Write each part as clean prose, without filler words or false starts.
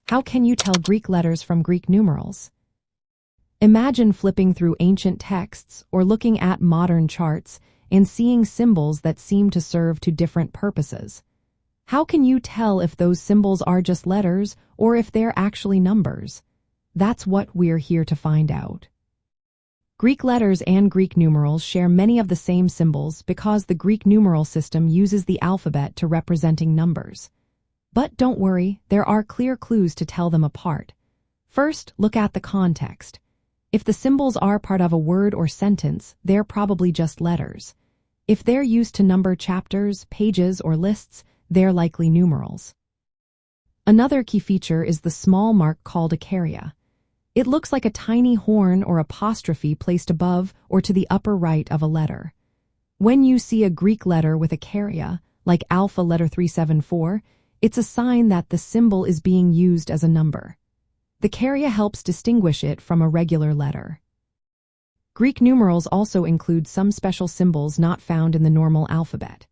How can you tell Greek letters from Greek numerals? Imagine flipping through ancient texts or looking at modern charts and seeing symbols that seem to serve to different purposes. How can you tell if those symbols are just letters or if they're actually numbers? That's what we're here to find out. Greek letters and Greek numerals share many of the same symbols because the Greek numeral system uses the alphabet to representing numbers. But don't worry, there are clear clues to tell them apart. First, look at the context. If the symbols are part of a word or sentence, they're probably just letters. If they're used to number chapters, pages, or lists, they're likely numerals. Another key feature is the small mark called a caria. It looks like a tiny horn or apostrophe placed above or to the upper right of a letter. When you see a Greek letter with a caria, like alpha letter 374, it's a sign that the symbol is being used as a number. The caria helps distinguish it from a regular letter. Greek numerals also include some special symbols not found in the normal alphabet.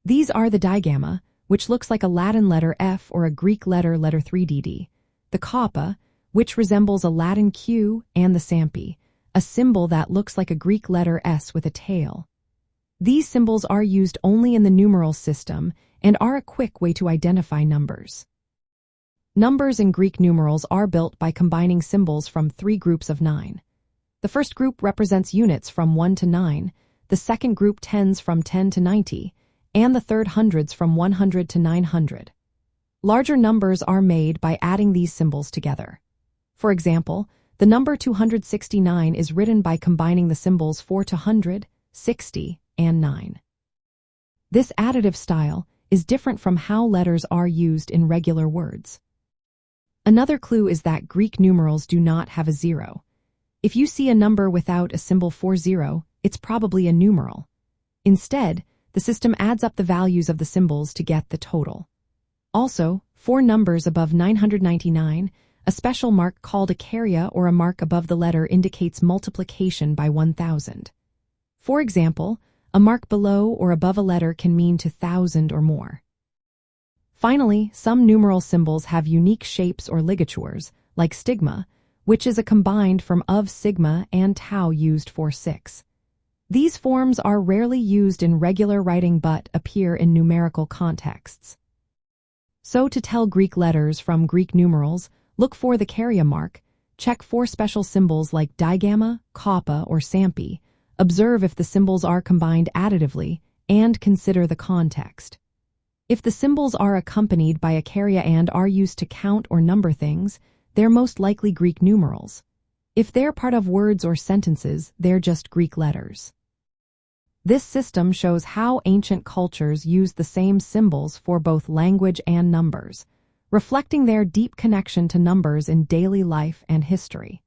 These are the digamma, which looks like a Latin letter F or a Greek letter 3dd, the kappa, which resembles a Latin Q, and the sampi, a symbol that looks like a Greek letter S with a tail. These symbols are used only in the numeral system and are a quick way to identify numbers. Numbers in Greek numerals are built by combining symbols from 3 groups of 9. The first group represents units from 1 to 9, the second group tens from 10 to 90, and the third hundreds from 100 to 900. Larger numbers are made by adding these symbols together. For example, the number 269 is written by combining the symbols 4 to 100, 60, and 9. This additive style is different from how letters are used in regular words. Another clue is that Greek numerals do not have a zero. If you see a number without a symbol 40, it's probably a numeral. Instead, the system adds up the values of the symbols to get the total. Also, for numbers above 999, a special mark called a caria or a mark above the letter indicates multiplication by 1000. For example, a mark below or above a letter can mean to 1,000 or more. Finally, some numeral symbols have unique shapes or ligatures, like stigma, which is a combined form of sigma and tau used for 6. These forms are rarely used in regular writing but appear in numerical contexts. So to tell Greek letters from Greek numerals, look for the caria mark, check for special symbols like digamma, kappa, or sampi, observe if the symbols are combined additively, and consider the context. If the symbols are accompanied by a caria and are used to count or number things, they're most likely Greek numerals. If they're part of words or sentences, they're just Greek letters. This system shows how ancient cultures used the same symbols for both language and numbers, reflecting their deep connection to numbers in daily life and history.